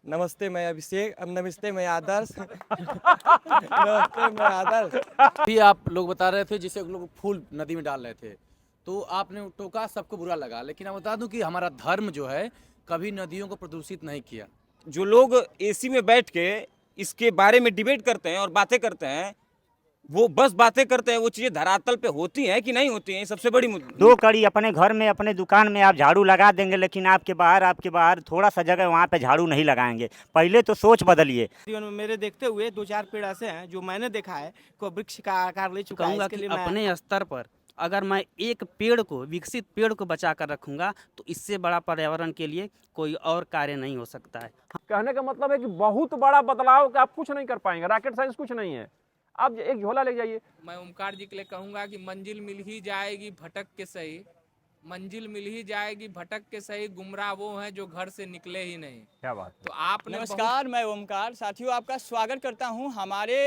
नमस्ते मैं अभिषेक, अब नमस्ते मैं आदर्श। नमस्ते मैं आदर्श। भी आप लोग बता रहे थे जिसे लोग फूल नदी में डाल रहे थे, तो आपने टोका, सबको बुरा लगा, लेकिन मैं बता दूं कि हमारा धर्म जो है कभी नदियों को प्रदूषित नहीं किया। जो लोग एसी में बैठ के इसके बारे में डिबेट करते हैं और बातें करते हैं, वो बस बातें करते हैं, वो चीजें धरातल पे होती हैं कि नहीं होती हैं, ये सबसे बड़ी दो कड़ी अपने घर में अपने दुकान में आप झाड़ू लगा देंगे, लेकिन आपके बाहर थोड़ा सा जगह वहाँ पे झाड़ू नहीं लगाएंगे। पहले तो सोच बदलिए। जीवन में मेरे देखते हुए 2-4 पेड़ ऐसे हैं जो मैंने देखा है को वृक्ष का आकार ले चुका है। कहूँगा इसके कि लिए मैं अपने स्तर पर अगर मैं एक पेड़ को, विकसित पेड़ को बचा कर रखूँगा, तो इससे बड़ा पर्यावरण के लिए कोई और कार्य नहीं हो सकता है। कहने का मतलब है कि बहुत बड़ा बदलाव का आप कुछ नहीं कर पाएंगे, रॉकेट साइंस कुछ नहीं है। आप एक झोला ले जाइए। मैं ओमकार जी के लिए कहूँगा कि मंजिल मिल ही जाएगी भटक के सही, मंजिल मिल ही जाएगी भटक के सही, गुमराह वो हैं जो घर से निकले ही नहीं। क्या बात तो आपने नमस्कार, मैं ओमकार। साथियों, आपका स्वागत करता हूं हमारे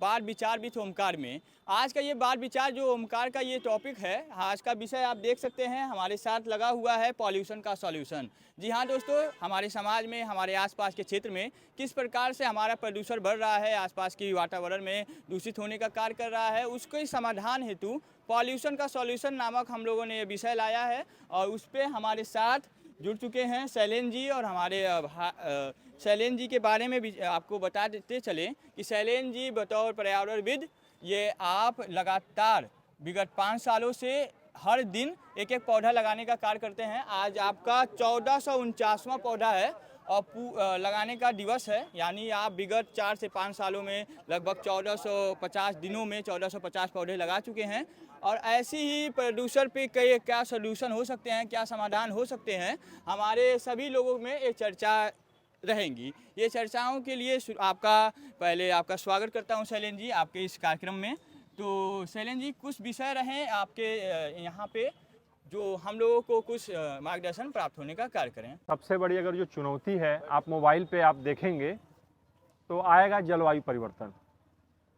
बाल विचार विथ ओमकार में। आज का ये बाल विचार जो ओमकार का ये टॉपिक है, आज का विषय आप देख सकते हैं हमारे साथ लगा हुआ है, पॉल्यूशन का सॉल्यूशन। जी हाँ दोस्तों, हमारे समाज में, हमारे आसपास के क्षेत्र में किस प्रकार से हमारा प्रदूषण बढ़ रहा है, आसपास की वातावरण में दूषित होने का कार्य कर रहा है, उसके समाधान हेतु पॉल्यूशन का सॉल्यूशन नामक हम लोगों ने ये विषय लाया है। और उस पर हमारे साथ जुड़ चुके हैं शैलेंद्र जी। और हमारे शैलेंद्र जी के बारे में भी आपको बता देते चलें कि शैलेंद्र जी बतौर पर्यावरणविद, ये आप लगातार विगत 5 सालों से हर दिन एक एक पौधा लगाने का कार्य करते हैं। आज आपका 1449वां पौधा है और लगाने का दिवस है, यानी आप विगत 4 से 5 सालों में लगभग 1450 दिनों में 1450 पौधे लगा चुके हैं। और ऐसी ही प्रदूषण पे कई क्या सॉल्यूशन हो सकते हैं, क्या समाधान हो सकते हैं, हमारे सभी लोगों में ये चर्चा रहेंगी। ये चर्चाओं के लिए पहले आपका स्वागत करता हूं शैलेंद्र जी आपके इस कार्यक्रम में। तो शैलेंद्र जी, कुछ विषय रहे आपके यहाँ पे जो हम लोगों को कुछ मार्गदर्शन प्राप्त होने का कार्य करें। सबसे बड़ी अगर जो चुनौती है, आप मोबाइल पे आप देखेंगे तो आएगा जलवायु परिवर्तन।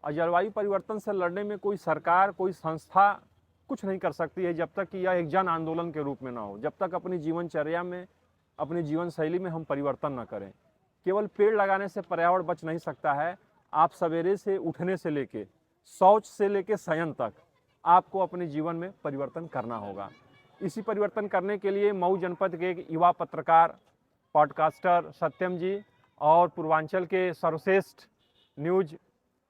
और जलवायु परिवर्तन से लड़ने में कोई सरकार, कोई संस्था कुछ नहीं कर सकती है जब तक कि यह एक जन आंदोलन के रूप में ना हो, जब तक अपनी जीवनचर्या में, अपनी जीवन शैली में हम परिवर्तन ना करें। केवल पेड़ लगाने से पर्यावरण बच नहीं सकता है। आप सवेरे से उठने से लेके, शौच से लेके शयन तक आपको अपने जीवन में परिवर्तन करना होगा। इसी परिवर्तन करने के लिए मऊ जनपद के एक युवा पत्रकार, पॉडकास्टर सत्यम जी और पूर्वांचल के सर्वश्रेष्ठ न्यूज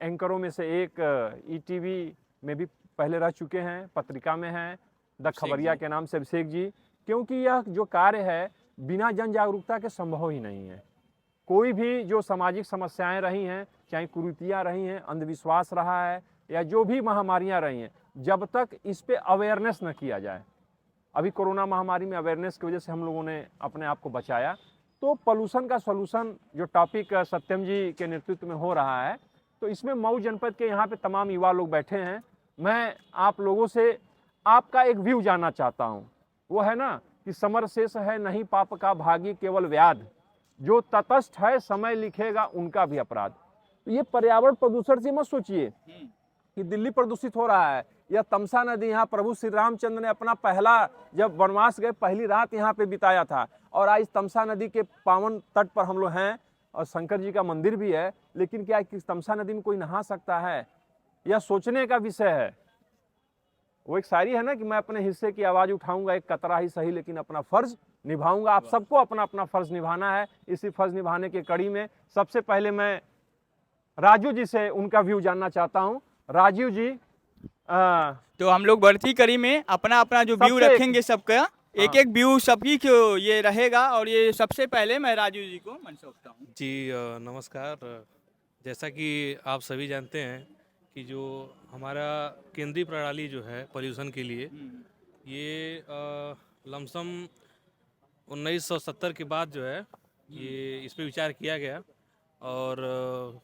एंकरों में से एक ईटीवी में भी पहले रह चुके हैं, पत्रिका में हैं, द खबरिया के नाम से अभिषेक जी। क्योंकि यह जो कार्य है बिना जन जागरूकता के संभव ही नहीं है। कोई भी जो सामाजिक समस्याएं रही हैं, चाहे कुरीतियाँ रही हैं, अंधविश्वास रहा है, या जो भी महामारियां रही हैं, जब तक इस पे अवेयरनेस न किया जाए। अभी कोरोना महामारी में अवेयरनेस की वजह से हम लोगों ने अपने आप को बचाया। तो पोल्यूशन का सॉल्यूशन जो टॉपिक सत्यम जी के नेतृत्व में हो रहा है, तो इसमें मऊ जनपद के यहाँ पे तमाम युवा लोग बैठे हैं। मैं आप लोगों से आपका एक व्यू जानना चाहता हूँ। वो है ना कि समर शेष है नहीं पाप का भागी केवल व्याध, जो तटस्थ है समय लिखेगा उनका भी अपराध। तो ये पर्यावरण प्रदूषण से मत सोचिए कि दिल्ली प्रदूषित हो रहा है, या तमसा नदी, यहाँ प्रभु श्री रामचंद्र ने अपना जब वनवास गए, पहली रात यहाँ पे बिताया था। और आज तमसा नदी के पावन तट पर हम लोग हैं और शंकर जी का मंदिर भी है, लेकिन क्या कि तमसा नदी में कोई नहा सकता है? यह सोचने का विषय है। वो एक शायरी है ना कि मैं अपने हिस्से की आवाज़ उठाऊंगा, एक कतरा ही सही, लेकिन अपना फर्ज निभाऊंगा। आप सबको अपना अपना फर्ज निभाना है। इसी फर्ज निभाने के कड़ी में सबसे पहले मैं राजू जी से उनका व्यू जानना चाहता हूँ। राजू जी, तो हम लोग बढ़ती कड़ी में अपना अपना जो व्यू रखेंगे सबका, एक एक व्यू सबकी को ये रहेगा। और ये सबसे पहले मैं राजू जी को मन सौंपता हूँ। जी नमस्कार। जैसा कि आप सभी जानते हैं कि जो हमारा केंद्रीय प्रणाली जो है पॉल्यूशन के लिए, ये लमसम 1970 के बाद जो है ये इस पर विचार किया गया। और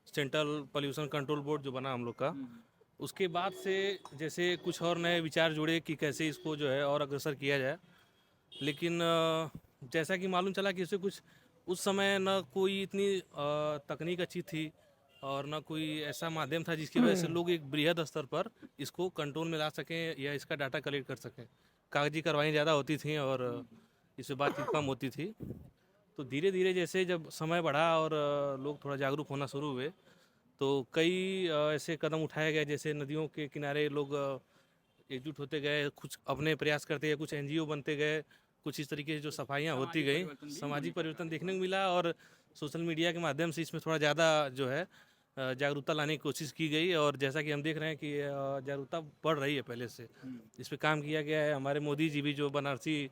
सेंट्रल पॉल्यूशन कंट्रोल बोर्ड जो बना हम लोग का, उसके बाद से जैसे कुछ और नए विचार जुड़े कि कैसे इसको जो है और अग्रसर किया जाए। लेकिन जैसा कि मालूम चला कि इससे कुछ उस समय न कोई इतनी तकनीक अच्छी थी और न कोई ऐसा माध्यम था जिसकी वजह से लोग एक बृहद स्तर पर इसको कंट्रोल में ला सकें या इसका डाटा कलेक्ट कर सकें। कागजी कार्रवाई ज़्यादा होती थी और इससे बातचीत कम होती थी। तो धीरे धीरे जैसे जब समय बढ़ा और लोग थोड़ा जागरूक होना शुरू हुए, तो कई ऐसे कदम उठाए गए, जैसे नदियों के किनारे लोग एकजुट होते गए, कुछ अपने प्रयास करते गए, कुछ एनजीओ बनते गए, कुछ इस तरीके से जो सफाइयाँ होती गई, सामाजिक परिवर्तन देखने को मिला। और सोशल मीडिया के माध्यम से इसमें थोड़ा ज़्यादा जो है जागरूकता लाने की कोशिश की गई, और जैसा कि हम देख रहे हैं कि जागरूकता बढ़ रही है पहले से। इस पे काम किया गया है। हमारे मोदी जी भी जो बनारसी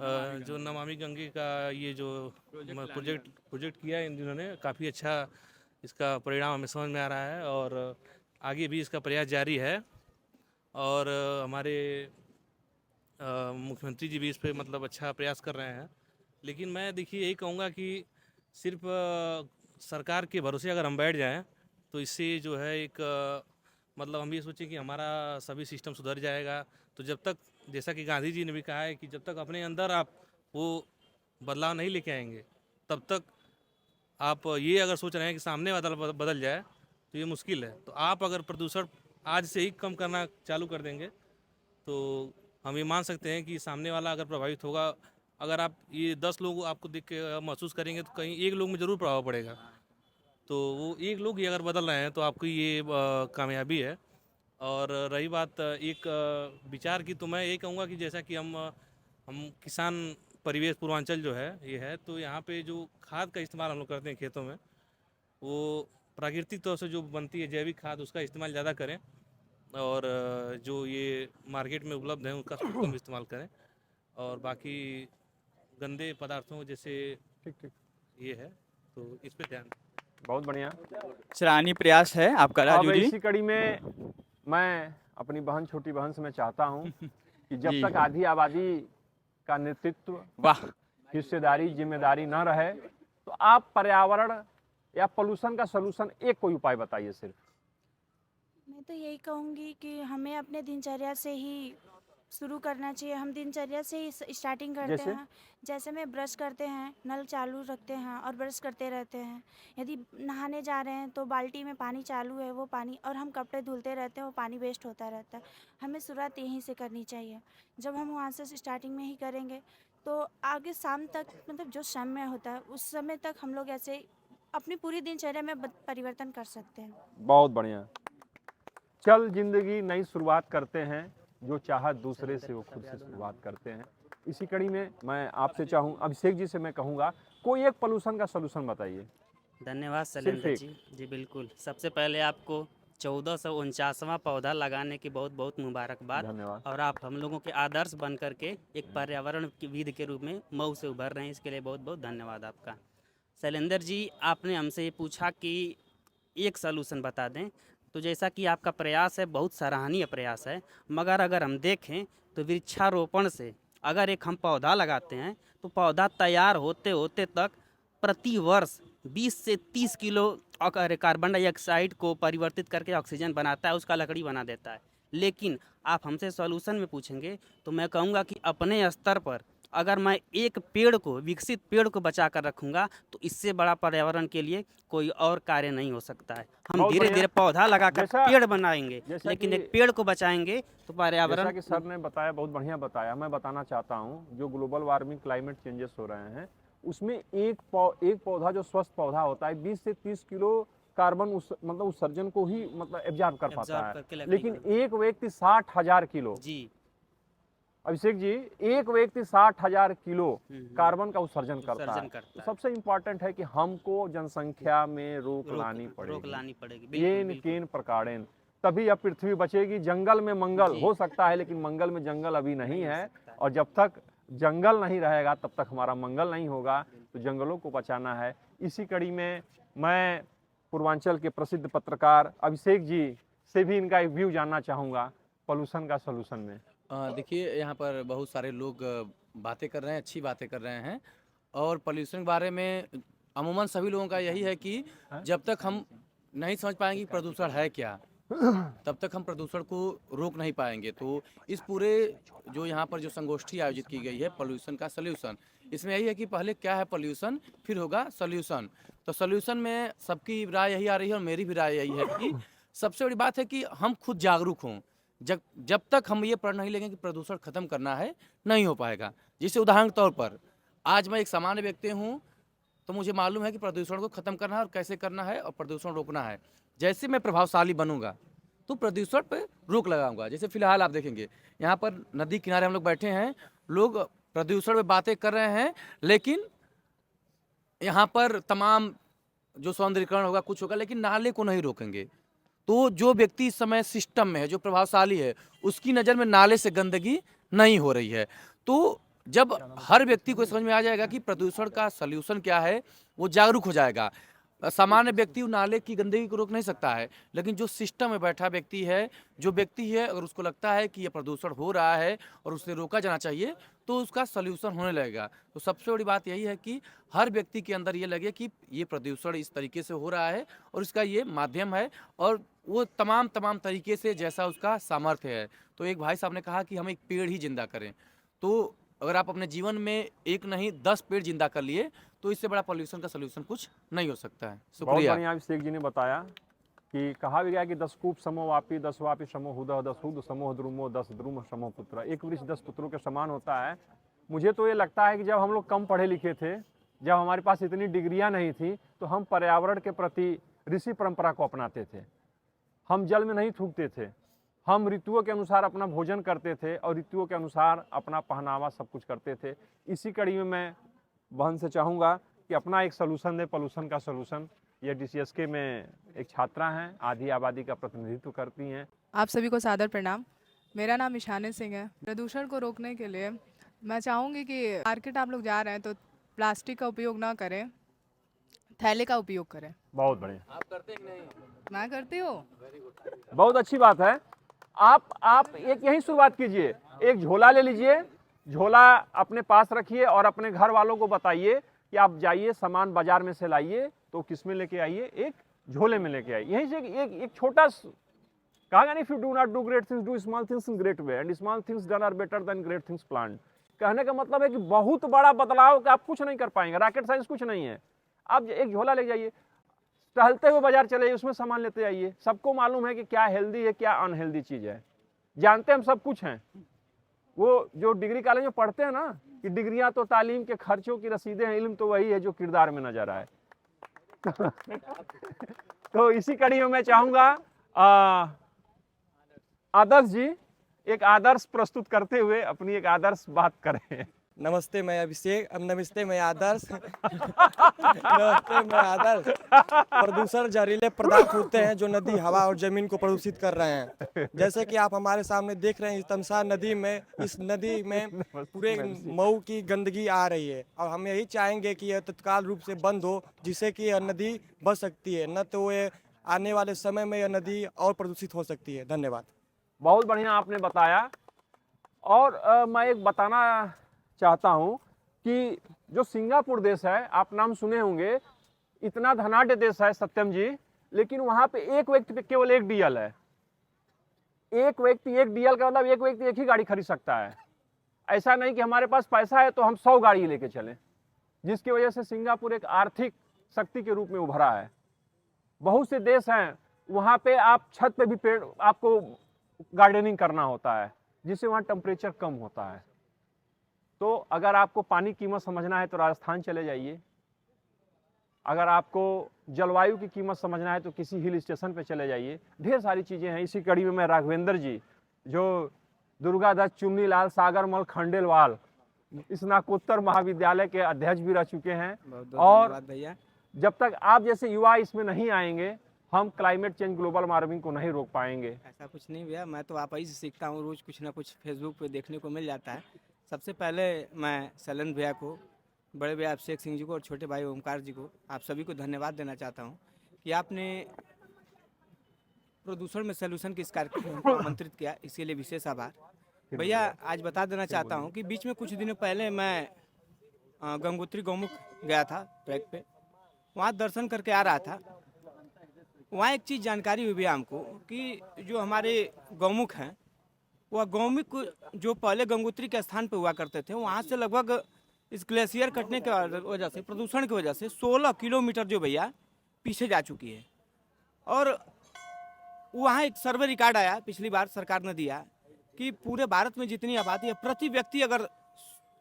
जो नमामि गंगे का ये जो प्रोजेक्ट किया है इन्होंने, काफ़ी अच्छा इसका परिणाम हमें समझ में आ रहा है, और आगे भी इसका प्रयास जारी है। और हमारे मुख्यमंत्री जी भी इस पे मतलब अच्छा प्रयास कर रहे हैं। लेकिन मैं देखिए यही कहूँगा कि सिर्फ सरकार के भरोसे अगर हम बैठ जाएं, तो इससे जो है एक मतलब हम ये सोचें कि हमारा सभी सिस्टम सुधर जाएगा। तो जब तक, जैसा कि गांधी जी ने भी कहा है कि जब तक अपने अंदर आप वो बदलाव नहीं लेके आएंगे, तब तक आप ये अगर सोच रहे हैं कि सामने बदल जाए, तो ये मुश्किल है। तो आप अगर प्रदूषण आज से ही कम करना चालू कर देंगे, तो हम ये मान सकते हैं कि सामने वाला अगर प्रभावित होगा, अगर आप ये 10 लोग आपको देख के महसूस करेंगे, तो कहीं एक लोग में ज़रूर प्रभाव पड़ेगा। तो वो एक लोग ही अगर बदल रहे हैं, तो आपकी ये कामयाबी है। और रही बात एक विचार की, तो मैं ये कहूँगा कि जैसा कि हम किसान परिवेश पूर्वांचल जो है ये है, तो यहाँ पे जो खाद का इस्तेमाल हम लोग करते हैं खेतों में, वो प्राकृतिक तौर से जो बनती है जैविक खाद, उसका इस्तेमाल ज़्यादा करें। और जो ये मार्केट में उपलब्ध है उसका कम इस्तेमाल करें। और बाकी गंदे पदार्थों जैसे ठीक। ये है, तो इस पे ध्यान। बहुत बढ़िया। सराहनीय प्रयास है आपका अब राजू जी। इसी कड़ी में मैं अपनी बहन, छोटी बहन से मैं चाहता हूँ कि जब जी। तक आधी आबादी का नेतृत्व, वाह, हिस्सेदारी, जिम्मेदारी न रहे, तो आप पर्यावरण या पोल्यूशन का सलूशन एक कोई उपाय बताइए सिर्फ। मैं तो यही कहूँगी कि हमें अपने दिनचर्या से ही शुरू करना चाहिए। हम दिनचर्या से ही स्टार्टिंग करते जैसे? हैं। जैसे में ब्रश करते हैं, नल चालू रखते हैं और ब्रश करते रहते हैं। यदि नहाने जा रहे हैं तो बाल्टी में पानी चालू है, वो पानी, और हम कपड़े धुलते रहते हैं, वो पानी वेस्ट होता रहता है। हमें शुरुआत यहीं से करनी चाहिए। जब हम वहाँ से स्टार्टिंग में ही करेंगे, तो आगे शाम तक, मतलब जो समय होता है उस समय तक हम लोग ऐसे अपनी पूरी दिनचर्या में परिवर्तन कर सकते हैं। बहुत बढ़िया। चल जिंदगी नई शुरुआत करते हैं, जो चाहत दूसरे से वो खुद से शुरुआत करते हैं। इसी कड़ी में मैं आपसे चाहूँ, अभिषेक जी से मैं कहूँगा, कोई एक पोल्यूशन का सलूशन बताइए। धन्यवाद सिर्फ शैलेंद्र एक। जी बिल्कुल। सबसे पहले आपको 1449वां पौधा लगाने की बहुत बहुत मुबारकबाद। धन्यवाद। और आप हम लोगों के आदर्श बन करके एक पर्यावरण विद के रूप में मऊ से उभर रहे हैं, इसके लिए बहुत बहुत धन्यवाद आपका। शैलेंद्र जी, आपने हमसे ये पूछा कि एक सलूशन बता दें, तो जैसा कि आपका प्रयास है, बहुत सराहनीय प्रयास है, मगर अगर हम देखें तो वृक्षारोपण से अगर एक हम पौधा लगाते हैं, तो पौधा तैयार होते होते तक प्रति वर्ष 20 से 30 किलो कार्बन डाइऑक्साइड को परिवर्तित करके ऑक्सीजन बनाता है, उसका लकड़ी बना देता है। लेकिन आप हमसे सॉल्यूशन में पूछेंगे, तो मैं कहूँगा कि अपने स्तर पर अगर मैं एक पेड़ को, विकसित पेड़ को बचा कर रखूँगा, तो इससे बड़ा पर्यावरण के लिए कोई और कार्य नहीं हो सकता है। हम बहुत धीरे बढ़िया। धीरे पौधा लगाकर जैसा- पेड़ बनाएंगे, जैसा लेकिन कि- एक पेड़ को बचाएंगे तो जैसा पर्यावरण कि सर ने बताया, बहुत बढ़िया बताया। मैं बताना चाहता हूँ, जो ग्लोबल वार्मिंग, क्लाइमेट चेंजेस हो रहे हैं, उसमें एक पौधा जो स्वस्थ पौधा होता है, 20 से 30 किलो कार्बन मतलब उत्सर्जन को ही मतलब एब्जॉर्ब कर पाता Absorb करके है। लकड़ी लेकिन बनाता एक व्यक्ति 60,000 किलो, जी अभिषेक जी, एक व्यक्ति 60,000 किलो कार्बन का उत्सर्जन करता उत्सर्जन है। करता तो है। सबसे इम्पोर्टेंट है कि हमको जनसंख्या में रोक लानी रोक पड़ेगी। लानी पड़ेगी। येन बिल्कुल केन प्रकारेण, तभी अब पृथ्वी बचेगी। जंगल में मंगल जी। हो सकता है, लेकिन मंगल में जंगल अभी नहीं नहीं हो है। सकता है। और जब तक जंगल नहीं रहेगा, तब तक हमारा मंगल नहीं होगा। तो जंगलों को बचाना है। इसी कड़ी में मैं पूर्वांचल के प्रसिद्ध पत्रकार अभिषेक जी से भी इनका एक व्यू जानना चाहूँगा पोल्यूशन का सलूशन में। देखिए, यहाँ पर बहुत सारे लोग बातें कर रहे हैं, अच्छी बातें कर रहे हैं। और पोल्यूशन के बारे में अमूमन सभी लोगों का यही है कि जब तक हम नहीं समझ पाएंगे कि प्रदूषण है क्या, तब तक हम प्रदूषण को रोक नहीं पाएंगे। तो इस पूरे जो यहाँ पर जो संगोष्ठी आयोजित की गई है पोल्यूशन का सल्यूशन, इसमें यही है कि पहले क्या है पोल्यूशन, फिर होगा सल्यूशन। तो सल्यूशन में सबकी राय यही आ रही है और मेरी भी राय यही है कि सबसे बड़ी बात है कि हम खुद जागरूक हों। जब तक हम ये प्रण नहीं लेंगे कि प्रदूषण खत्म करना है, नहीं हो पाएगा। जैसे उदाहरण के तौर पर आज मैं एक सामान्य व्यक्ति हूँ, तो मुझे मालूम है कि प्रदूषण को ख़त्म करना है और कैसे करना है और प्रदूषण रोकना है। जैसे मैं प्रभावशाली बनूंगा तो प्रदूषण पे रोक लगाऊंगा। जैसे फिलहाल आप देखेंगे यहाँ पर नदी किनारे हम लोग बैठे हैं, लोग प्रदूषण पे बातें कर रहे हैं, लेकिन यहाँ पर तमाम जो सौंदर्यीकरण होगा कुछ होगा, लेकिन नाले को नहीं रोकेंगे। तो जो व्यक्ति इस समय सिस्टम में है, जो प्रभावशाली है, उसकी नज़र में नाले से गंदगी नहीं हो रही है। तो जब हर व्यक्ति को समझ में आ जाएगा कि प्रदूषण का सल्यूशन क्या है, वो जागरूक हो जाएगा। सामान्य व्यक्ति नाले की गंदगी को रोक नहीं सकता है, लेकिन जो सिस्टम में बैठा व्यक्ति है, जो व्यक्ति है, अगर उसको लगता है कि ये प्रदूषण हो रहा है और उसे रोका जाना चाहिए, तो उसका सल्यूशन होने लगेगा। तो सबसे बड़ी बात यही है कि हर व्यक्ति के अंदर ये लगे कि ये प्रदूषण इस तरीके से हो रहा है और इसका ये माध्यम है, और वो तमाम तरीके से जैसा उसका सामर्थ्य है। तो एक भाई साहब ने कहा कि हम एक पेड़ ही जिंदा करें। तो अगर आप अपने जीवन में एक नहीं 10 पेड़ जिंदा कर लिए तो इससे बड़ा पॉल्यूशन का सलूशन कुछ नहीं हो सकता है। बहुत शुक्रिया। बढ़िया अभिषेक जी ने बताया कि कहा भी गया कि 10 कूप समो वापी 10 वापी समो हुदह 10 हुद समो द्रुमो 10 द्रुम समो पुत्र। एक वृक्ष 10 पुत्रों के समान होता है। मुझे तो ये लगता है कि जब हम लोग कम पढ़े लिखे थे, जब हमारे पास इतनी डिग्रियां नहीं थी, तो हम पर्यावरण के प्रति ऋषि परंपरा को अपनाते थे। हम जल में नहीं थूकते थे, हम ऋतुओं के अनुसार अपना भोजन करते थे और ऋतुओं के अनुसार अपना पहनावा सब कुछ करते थे। इसी कड़ी में मैं बहन से चाहूँगा कि अपना एक सलूशन दे, पोल्यूशन का सलूशन। ये DCSK में एक छात्रा हैं, आधी आबादी का प्रतिनिधित्व करती हैं। आप सभी को सादर प्रणाम। मेरा नाम ईशानी सिंह है। प्रदूषण को रोकने के लिए मैं चाहूँगी कि मार्केट आप लोग जा रहे हैं तो प्लास्टिक का उपयोग ना करें, थैले का उपयोग करें। बहुत बढ़िया। आप करते हैं कि नहीं? मैं करती हूँ। बहुत अच्छी बात है। आप एक यही शुरुआत कीजिए, एक झोला ले लीजिए, झोला अपने पास रखिए और अपने घर वालों को बताइए कि आप जाइए सामान बाजार में से लाइए, तो किस में लेके आइए, एक झोले में लेके आइए। यहीं से एक छोटा कहा गया, if you do not do great things do small things in great way and small things done are better than great things planned. कहने का मतलब है कि बहुत बड़ा बदलाव का आप कुछ नहीं कर पाएंगे, रॉकेट साइंस कुछ नहीं है। आप एक झोला ले जाइए, टहलते हुए बाजार चले, उसमें सामान लेते आइए। सबको मालूम है कि क्या हेल्दी है, क्या अनहेल्दी चीज है, जानते हम सब कुछ हैं। वो जो डिग्री कॉलेज में पढ़ते हैं ना कि डिग्रियां तो तालीम के खर्चों की रसीदें हैं, इल्म तो वही है जो किरदार में नजर आए। तो इसी कड़ी में मैं चाहूंगा आदर्श जी एक आदर्श प्रस्तुत करते हुए अपनी एक आदर्श बात करें। नमस्ते मैं अभिषेक, नमस्ते मैं आदर्श। नमस्ते मैं आदर्श। प्रदूषण जहरीले पदार्थ होते हैं जो नदी, हवा और जमीन को प्रदूषित कर रहे हैं। जैसे कि आप हमारे सामने देख रहे हैं, तमसा नदी में, इस नदी में पूरे मऊ की गंदगी आ रही है और हम यही चाहेंगे कि यह तत्काल रूप से बंद हो, जिससे कि यह नदी बच सकती है। न तो ये आने वाले समय में यह नदी और प्रदूषित हो सकती है। धन्यवाद। बहुत बढ़िया आपने बताया। और मैं एक बताना चाहता हूं कि जो सिंगापुर देश है, आप नाम सुने होंगे, इतना धनाढ्य देश है सत्यम जी, लेकिन वहां पे एक व्यक्ति पे केवल एक डीएल है। एक व्यक्ति एक डीएल का मतलब एक व्यक्ति एक ही गाड़ी खरीद सकता है। ऐसा नहीं कि हमारे पास पैसा है तो हम 100 गाड़ी लेके चलें, जिसकी वजह से सिंगापुर एक आर्थिक शक्ति के रूप में उभरा है। बहुत से देश हैं वहां पे आप छत पे भी पेड़, आपको गार्डनिंग करना होता है, जिससे वहाँ टेम्परेचर कम होता है। तो अगर आपको पानी की कीमत समझना है तो राजस्थान चले जाइए। अगर आपको जलवायु की कीमत समझना है तो किसी हिल स्टेशन पे चले जाइए। ढेर सारी चीज़ें हैं। इसी कड़ी में मैं राघवेंद्र जी, जो दुर्गादत्त चुन्नीलाल सागरमल खंडेलवाल स्नातकोत्तर महाविद्यालय के अध्यक्ष भी रह चुके हैं। और भैया, जब तक आप जैसे युवा इसमें नहीं आएंगे, हम क्लाइमेट चेंज, ग्लोबल वार्मिंग को नहीं रोक पाएंगे। ऐसा कुछ नहीं भैया, मैं तो आप ही से सीखता हूँ। रोज कुछ ना कुछ फेसबुक पे देखने को मिल जाता है। सबसे पहले मैं सैलेंद्र भैया को, बड़े भैया अभिषेक सिंह जी को और छोटे भाई ओमकार जी को, आप सभी को धन्यवाद देना चाहता हूँ कि आपने प्रदूषण में सलूशन के इस कार्यक्रम को आमंत्रित किया, इसके लिए विशेष आभार। भैया आज बता देना चाहता हूँ कि बीच में कुछ दिनों पहले मैं गंगोत्री गौमुख गया था ट्रैक पे, वहाँ दर्शन करके आ रहा था। वहाँ एक चीज़ जानकारी हुई भैया हमको कि जो हमारे गौमुख हैं, वह गौमुख जो पहले गंगोत्री के स्थान पे हुआ करते थे, वहाँ से लगभग इस ग्लेशियर कटने की वजह से, प्रदूषण की वजह से 16 किलोमीटर जो भैया पीछे जा चुकी है। और वहाँ एक सर्वे रिकॉर्ड आया, पिछली बार सरकार ने दिया कि पूरे भारत में जितनी आबादी है, प्रति व्यक्ति अगर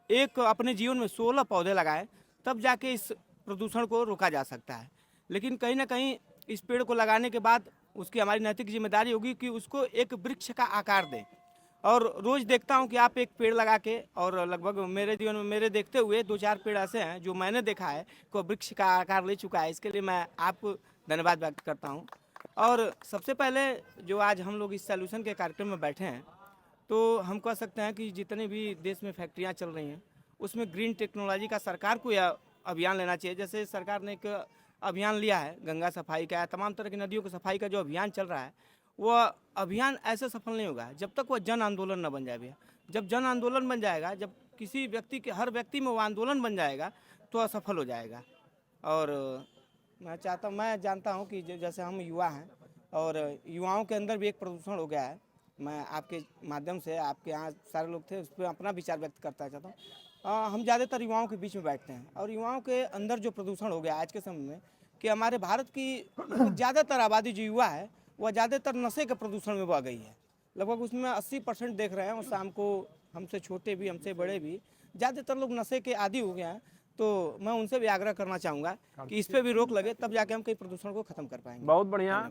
एक अपने जीवन में 16 पौधे लगाए, तब जाके इस प्रदूषण को रोका जा सकता है। लेकिन कहीं ना कहीं इस पेड़ को लगाने के बाद उसकी हमारी नैतिक जिम्मेदारी होगी कि उसको एक वृक्ष का आकार दें। और रोज़ देखता हूं कि आप एक पेड़ लगा के, और लगभग मेरे जीवन में मेरे देखते हुए 2-4 पेड़ ऐसे हैं जो मैंने देखा है को वृक्ष का आकार ले चुका है। इसके लिए मैं आपको धन्यवाद व्यक्त करता हूं। और सबसे पहले जो आज हम लोग इस सॉल्यूशन के कार्यक्रम में बैठे हैं, तो हम कह सकते हैं कि जितने भी देश में फैक्ट्रियाँ चल रही हैं उसमें ग्रीन टेक्नोलॉजी का सरकार को यह अभियान लेना चाहिए। जैसे सरकार ने एक अभियान लिया है गंगा सफाई का, तमाम तरह की नदियों की सफाई का जो अभियान चल रहा है, वह अभियान ऐसे सफल नहीं होगा जब तक वह जन आंदोलन न बन जाए भैया। जब जन आंदोलन बन जाएगा, जब किसी व्यक्ति के हर व्यक्ति में वो आंदोलन बन जाएगा तो असफल हो जाएगा। और मैं जानता हूँ कि जैसे हम युवा हैं और युवाओं के अंदर भी एक प्रदूषण हो गया है। मैं आपके माध्यम से, आपके यहाँ सारे लोग थे, उस पर अपना विचार व्यक्त करना चाहता हूँ। हम ज़्यादातर युवाओं के बीच में बैठते हैं और युवाओं के अंदर जो प्रदूषण हो गया आज के समय में कि हमारे भारत की ज़्यादातर आबादी जो युवा है वह ज़्यादातर नशे के प्रदूषण में बह गई है। लगभग उसमें 80% देख रहे हैं, और शाम को हमसे छोटे भी हमसे बड़े भी ज़्यादातर लोग नशे के आदी हो गए हैं। तो मैं उनसे भी आग्रह करना चाहूँगा कि इस पर भी रोक लगे, तब जाके हम कई प्रदूषण को ख़त्म कर पाएंगे। बहुत बढ़िया।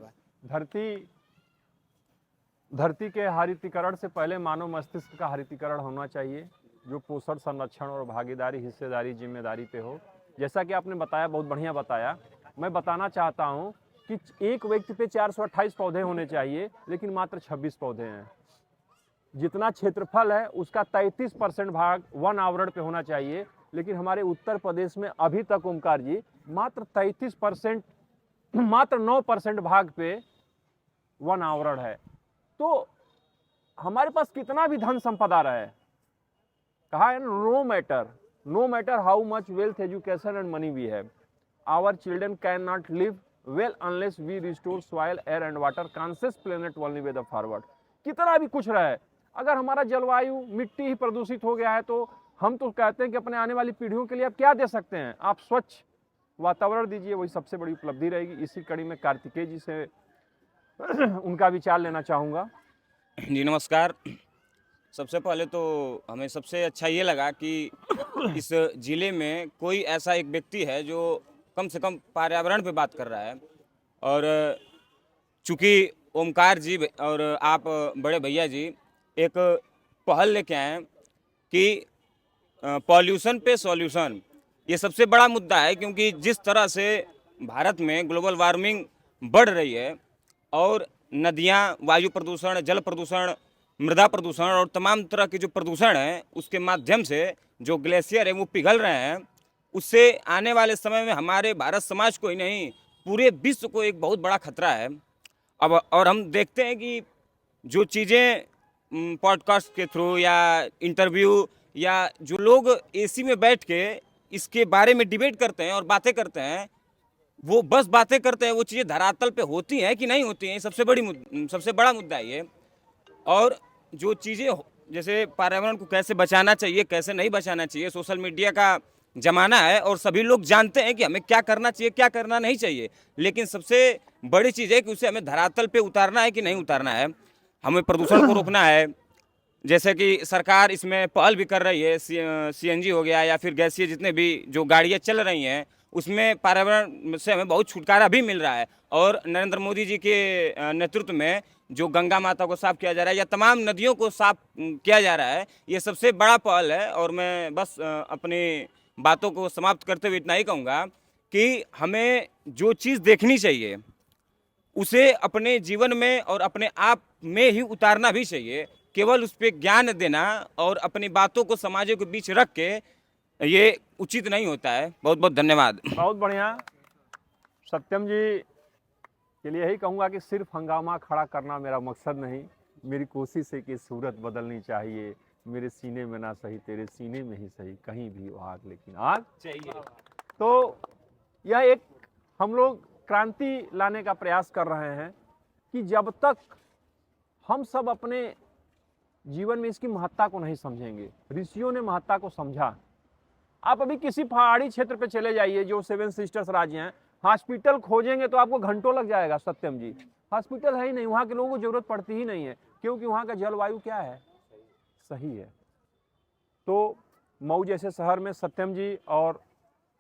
धरती के हरितीकरण से पहले मानव मस्तिष्क का हरितीकरण होना चाहिए, जो पोषण, संरक्षण और भागीदारी, हिस्सेदारी, जिम्मेदारी पे हो। जैसा कि आपने बताया, बहुत बढ़िया बताया। मैं बताना चाहता हूँ कि एक व्यक्ति पे 428 पौधे होने चाहिए, लेकिन मात्र 26 पौधे हैं। जितना क्षेत्रफल है उसका 33% भाग वन आवरण पे होना चाहिए, लेकिन हमारे उत्तर प्रदेश में अभी तक ओमकार जी मात्र 33%, मात्र 9% भाग पे वन आवरण है। तो हमारे पास कितना भी धन संपदा रहे, कहा है no matter how much wealth, education and money we have, our children can not live well unless we restore soil, air and water, conscious planet only way the forward. कितना भी कुछ रहे, अगर हमारा जलवायु, मिट्टी ही प्रदूषित हो गया है, तो हम तो कहते हैं कि अपने आने वाली पीढ़ियों के लिए आप क्या दे सकते हैं? आप स्वच्छ वातावरण दीजिए, वही सबसे बड़ी उपलब्धि रहेगी। इसी कड़ी में कार्तिकेय जी से उनका विचार लेना चाहूँगा। जी नमस्कार। सबसे पहले तो हमें सबसे अच्छा ये लगा कि इस ज़िले में कोई ऐसा एक व्यक्ति है जो कम से कम पर्यावरण पे बात कर रहा है। और चूँकि ओमकार जी और आप बड़े भैया जी एक पहल लेके आए कि पॉल्यूशन पे सॉल्यूशन, ये सबसे बड़ा मुद्दा है। क्योंकि जिस तरह से भारत में ग्लोबल वार्मिंग बढ़ रही है और नदियाँ, वायु प्रदूषण, जल प्रदूषण, मृदा प्रदूषण और तमाम तरह के जो प्रदूषण हैं उसके माध्यम से जो ग्लेशियर है वो पिघल रहे हैं, उससे आने वाले समय में हमारे भारत समाज को ही नहीं पूरे विश्व को एक बहुत बड़ा खतरा है। अब और हम देखते हैं कि जो चीज़ें पॉडकास्ट के थ्रू या इंटरव्यू या जो लोग एसी में बैठ के इसके बारे में डिबेट करते हैं और बातें करते हैं, वो बस बातें करते हैं, वो चीज़ें धरातल पे होती हैं कि नहीं होती हैं, सबसे बड़ा मुद्दा है ये। और जो चीज़ें जैसे पर्यावरण को कैसे बचाना चाहिए, कैसे नहीं बचाना चाहिए, सोशल मीडिया का ज़माना है और सभी लोग जानते हैं कि हमें क्या करना चाहिए, क्या करना नहीं चाहिए। लेकिन सबसे बड़ी चीज़ है कि उसे हमें धरातल पे उतारना है कि नहीं उतारना है। हमें प्रदूषण को रोकना है, जैसे कि सरकार इसमें पहल भी कर रही है। सीएनजी हो गया या फिर गैसीय जितने भी जो गाड़ियाँ चल रही हैं उसमें पर्यावरण से हमें बहुत छुटकारा भी मिल रहा है। और नरेंद्र मोदी जी के नेतृत्व में जो गंगा माता को साफ किया जा रहा है या तमाम नदियों को साफ किया जा रहा है, ये सबसे बड़ा पहल है। और मैं बस अपनी बातों को समाप्त करते हुए इतना ही कहूँगा कि हमें जो चीज़ देखनी चाहिए उसे अपने जीवन में और अपने आप में ही उतारना भी चाहिए। केवल उस पर ज्ञान देना और अपनी बातों को समाजों के बीच रख के ये उचित नहीं होता है। बहुत बहुत धन्यवाद। बहुत बढ़िया। सत्यम जी के लिए यही कहूँगा कि सिर्फ हंगामा खड़ा करना मेरा मकसद नहीं, मेरी कोशिश है कि सूरत बदलनी चाहिए। मेरे सीने में ना सही, तेरे सीने में ही सही, कहीं भी वो आग लेकिन आग चाहिए। तो यह एक हम लोग क्रांति लाने का प्रयास कर रहे हैं कि जब तक हम सब अपने जीवन में इसकी महत्ता को नहीं समझेंगे, ऋषियों ने महत्ता को समझा। आप अभी किसी पहाड़ी क्षेत्र पे चले जाइए जो 7 सिस्टर्स राज्य हैं, हॉस्पिटल खोजेंगे तो आपको घंटों लग जाएगा। सत्यम जी, हॉस्पिटल है ही नहीं, वहाँ के लोगों को जरूरत पड़ती ही नहीं है, क्योंकि वहाँ का जलवायु क्या है, सही है। तो मऊ जैसे शहर में सत्यम जी और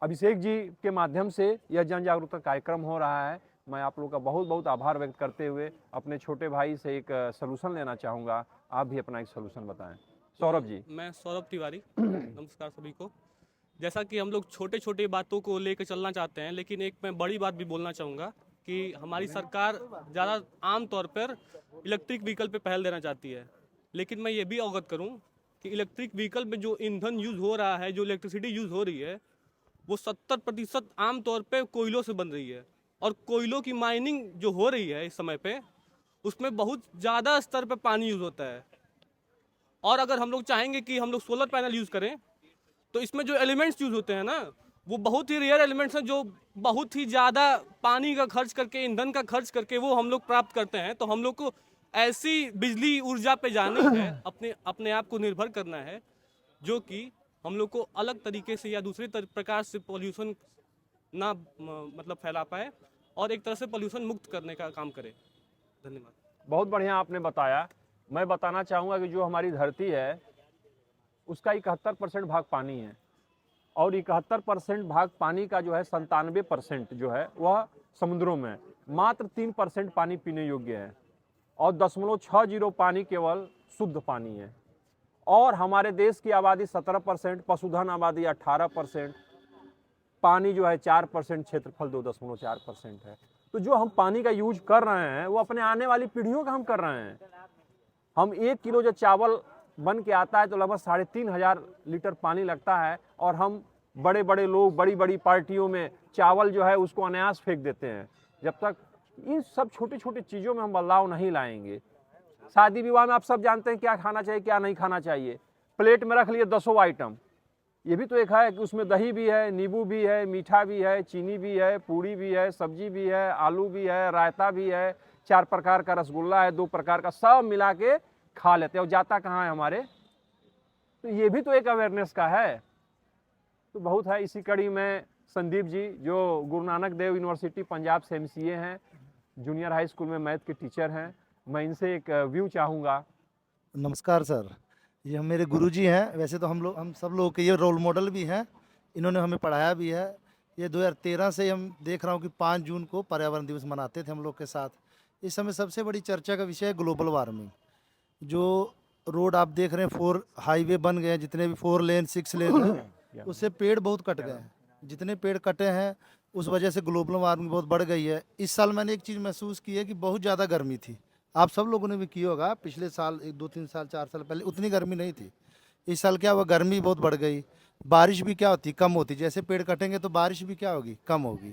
अभिषेक जी के माध्यम से यह जन जागरूकता कार्यक्रम हो रहा है। मैं आप लोगों का बहुत बहुत आभार व्यक्त करते हुए अपने छोटे भाई से एक सलूशन लेना चाहूँगा। आप भी अपना एक सलूशन बताएं। सौरभ जी। मैं सौरभ तिवारी। नमस्कार सभी को। जैसा कि हम लोग छोटे छोटे बातों को लेकर चलना चाहते हैं, लेकिन एक मैं बड़ी बात भी बोलना चाहूँगा कि हमारी सरकार ज़्यादा आम तौर पर इलेक्ट्रिक व्हीकल पे पहल देना चाहती है, लेकिन मैं ये भी अवगत करूँ कि इलेक्ट्रिक व्हीकल में जो ईंधन यूज़ हो रहा है, जो इलेक्ट्रिसिटी यूज़ हो रही है, वो 70% आम तौर पे कोयलों से बन रही है। और कोयलों की माइनिंग जो हो रही है इस समय पे, उसमें बहुत ज़्यादा स्तर पे पानी यूज़ होता है। और अगर हम लोग चाहेंगे कि हम लोग सोलर पैनल यूज़ करें, तो इसमें जो एलिमेंट्स यूज़ होते हैं ना, वो बहुत ही रेयर एलिमेंट्स हैं, जो बहुत ही ज़्यादा पानी का खर्च करके, ईंधन का खर्च करके वो हम लोग प्राप्त करते हैं। तो हम लोग को ऐसी बिजली ऊर्जा पे जानी है, अपने आप को निर्भर करना है, जो कि हम लोग को अलग तरीके से या दूसरे प्रकार से पोल्यूशन ना मतलब फैला पाए और एक तरह से पोल्यूशन मुक्त करने का काम करे। धन्यवाद। बहुत बढ़िया आपने बताया। मैं बताना चाहूँगा कि जो हमारी धरती है उसका 71% भाग पानी है, और 71% भाग पानी का जो है 97% जो है वह समुद्रों में, मात्र 3% पानी पीने योग्य है, और 0.60 पानी केवल शुद्ध पानी है। और हमारे देश की आबादी 17%, पशुधन आबादी 18%, पानी जो है 4%, क्षेत्रफल 2.4% है। तो जो हम पानी का यूज कर रहे हैं वो अपने आने वाली पीढ़ियों का हम कर रहे हैं। हम 1 किलो जो चावल बन के आता है तो लगभग 3,500 लीटर पानी लगता है, और हम बड़े बड़े लोग बड़ी बड़ी पार्टियों में चावल जो है उसको अनायास फेंक देते हैं। जब तक इन सब छोटी छोटी चीज़ों में हम बदलाव नहीं लाएंगे, शादी विवाह में आप सब जानते हैं क्या खाना चाहिए क्या नहीं खाना चाहिए। प्लेट में रख लिए 10 आइटम, ये भी तो एक है कि उसमें दही भी है, नींबू भी है, मीठा भी है, चीनी भी है, पूड़ी भी है, सब्जी भी है, आलू भी है, रायता भी है, 4 प्रकार का रसगुल्ला है, 2 प्रकार का, सब मिला के खा लेते हैं। और जाता कहाँ है हमारे? तो ये भी तो एक अवेयरनेस का है। तो बहुत है। इसी कड़ी में संदीप जी जो गुरु नानक देव यूनिवर्सिटी पंजाब से MCA हैं, जूनियर हाई स्कूल में मैथ के टीचर हैं, मैं इनसे एक व्यू चाहूँगा। नमस्कार सर, ये मेरे गुरुजी हैं। वैसे तो हम सब लोग के ये रोल मॉडल भी हैं, इन्होंने हमें पढ़ाया भी है। ये 2013 से हम देख रहा हूँ कि 5 जून को पर्यावरण दिवस मनाते थे हम लोग के साथ। इस समय सबसे बड़ी चर्चा का विषय है ग्लोबल वार्मिंग। जो रोड आप देख रहे हैं, 4 हाईवे बन गए हैं, जितने भी 4 लेन 6 लेन हैं, उससे पेड़ बहुत कट गए हैं। जितने पेड़ कटे हैं उस वजह से ग्लोबल वार्मिंग बहुत बढ़ गई है। इस साल मैंने एक चीज़ महसूस की है कि बहुत ज़्यादा गर्मी थी। आप सब लोगों ने भी की होगा, पिछले साल 1 2 3 साल 4 साल पहले उतनी गर्मी नहीं थी। इस साल क्या हुआ, गर्मी बहुत बढ़ गई। बारिश भी क्या होती, कम होती। जैसे पेड़ कटेंगे तो बारिश भी क्या होगी, कम होगी।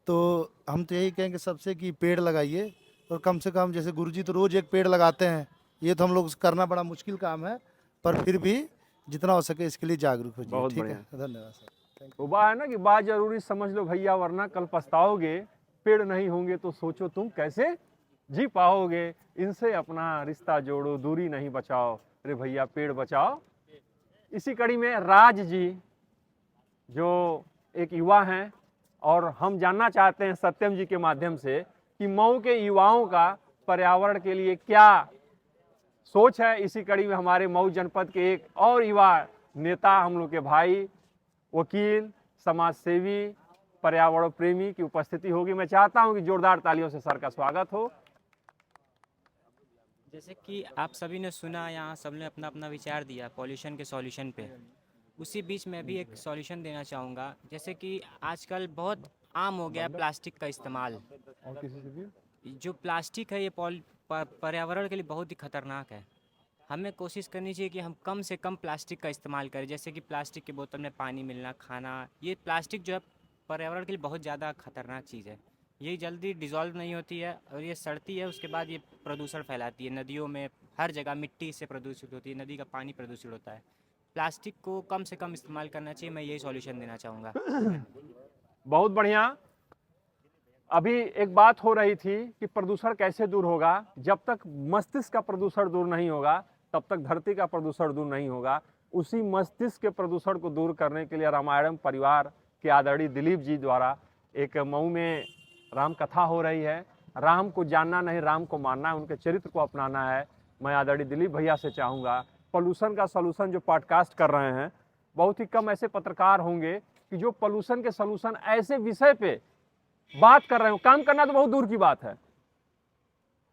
तो हम तो यही कहेंगे सबसे कि पेड़ लगाइए, और कम से कम जैसे गुरुजी तो रोज़ एक पेड़ लगाते हैं। ये तो हम लोग करना बड़ा मुश्किल काम है, पर फिर भी जितना हो सके इसके लिए जागरूक हो जाइए। ठीक है, धन्यवाद सर। वो बात है ना कि बात जरूरी समझ लो भैया, वरना कल पछताओगे। पेड़ नहीं होंगे तो सोचो तुम कैसे जी पाओगे। इनसे अपना रिश्ता जोड़ो, दूरी नहीं बचाओ। अरे भैया पेड़ बचाओ। इसी कड़ी में राज जी जो एक युवा हैं, और हम जानना चाहते हैं सत्यम जी के माध्यम से कि मऊ के युवाओं का पर्यावरण के लिए क्या सोच है। इसी कड़ी में हमारे मऊ जनपद के एक और युवा नेता, हम लोग के भाई, वकील, समाज सेवी, पर्यावरण प्रेमी की उपस्थिति होगी। मैं चाहता हूं कि जोरदार तालियों से सर का स्वागत हो। जैसे कि आप सभी ने सुना, यहाँ सबने अपना अपना विचार दिया पॉल्यूशन के सॉल्यूशन पे। उसी बीच में भी एक सॉल्यूशन देना चाहूँगा। जैसे कि आजकल बहुत आम हो गया प्लास्टिक का इस्तेमाल। जो प्लास्टिक है ये पर्यावरण के लिए बहुत ही खतरनाक है। हमें कोशिश करनी चाहिए कि हम कम से कम प्लास्टिक का इस्तेमाल करें। जैसे कि प्लास्टिक की बोतल में पानी मिलना, खाना, ये प्लास्टिक जो है पर्यावरण के लिए बहुत ज़्यादा खतरनाक चीज़ है। ये जल्दी डिज़ोल्व नहीं होती है और ये सड़ती है, उसके बाद ये प्रदूषण फैलाती है। नदियों में हर जगह मिट्टी से प्रदूषित होती है, नदी का पानी प्रदूषित होता है। प्लास्टिक को कम से कम इस्तेमाल करना चाहिए, मैं यही सॉल्यूशन देना चाहूँगा। बहुत बढ़िया। अभी एक बात हो रही थी कि प्रदूषण कैसे दूर होगा। जब तक मस्तिष्क का प्रदूषण दूर नहीं होगा तब तक धरती का प्रदूषण दूर नहीं होगा। उसी मस्तिष्क के प्रदूषण को दूर करने के लिए रामायणम परिवार के आदरणीय दिलीप जी द्वारा एक मऊ में राम कथा हो रही है। राम को जानना नहीं, राम को मानना है, उनके चरित्र को अपनाना है। मैं आदरणीय दिलीप भैया से चाहूँगा, पोल्यूशन का सॉल्यूशन जो पॉडकास्ट कर रहे हैं, बहुत ही कम ऐसे पत्रकार होंगे कि जो पोल्यूशन के सलूशन ऐसे विषय पे बात कर रहे हो, काम करना तो बहुत दूर की बात है,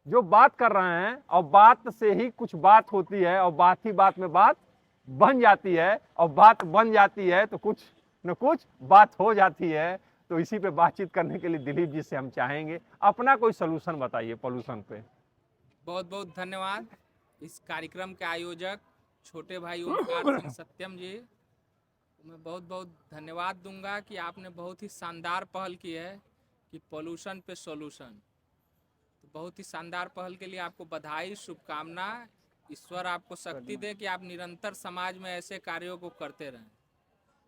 जो बात कर रहे हैं और बात से ही कुछ बात होती है और बात ही बात में बात बन जाती है और बात बन जाती है तो कुछ न कुछ बात हो जाती है। तो इसी पे बातचीत करने के लिए दिलीप जी से हम चाहेंगे अपना कोई सलूशन बताइए पोल्यूशन पे। बहुत बहुत धन्यवाद इस कार्यक्रम के आयोजक छोटे भाई ओमकार सिंह सत्यम जी, मैं बहुत बहुत धन्यवाद दूंगा कि आपने बहुत ही शानदार पहल की है कि पोल्यूशन पे सॉल्यूशन। तो बहुत ही शानदार पहल के लिए आपको बधाई, शुभकामना। ईश्वर आपको शक्ति दे कि आप निरंतर समाज में ऐसे कार्यों को करते रहें।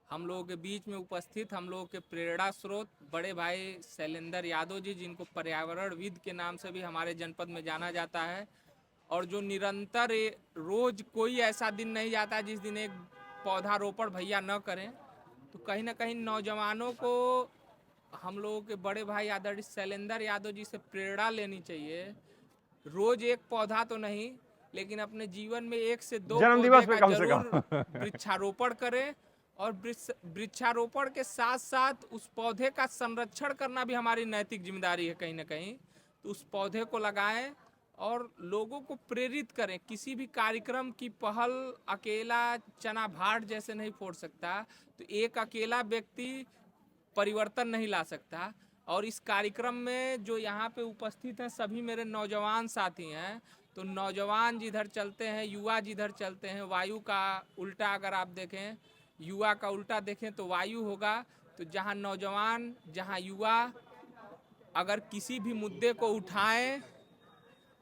हम लोगों के बीच में उपस्थित हम लोगों के प्रेरणा स्रोत बड़े भाई शैलेंद्र यादव जी, जिनको पर्यावरणविद के नाम से भी हमारे जनपद में जाना जाता है, और जो निरंतर रोज कोई ऐसा दिन नहीं जाता जिस दिन एक पौधारोपण भैया न करें। तो कहीं ना कहीं नौजवानों को हम लोगों के बड़े भाई आदरणीय शैलेंद्र यादव जी से प्रेरणा लेनी चाहिए। रोज एक पौधा तो नहीं, लेकिन अपने जीवन में 1 से 2 जन्मदिवस पे पौधे का कम से जरूर कम वृक्षारोपण करें, और वृक्षारोपण के साथ साथ उस पौधे का संरक्षण करना भी हमारी नैतिक जिम्मेदारी है कहीं ना कहीं। तो उस पौधे को लगाएं और लोगों को प्रेरित करें। किसी भी कार्यक्रम की पहल अकेला चना भाट जैसे नहीं फोड़ सकता, तो एक अकेला व्यक्ति परिवर्तन नहीं ला सकता। और इस कार्यक्रम में जो यहाँ पे उपस्थित हैं सभी मेरे नौजवान साथी हैं, तो नौजवान जिधर चलते हैं, युवा जिधर चलते हैं, वायु का उल्टा अगर आप देखें, युवा का उल्टा देखें तो वायु होगा। तो जहाँ नौजवान, जहाँ युवा अगर किसी भी मुद्दे को उठाएं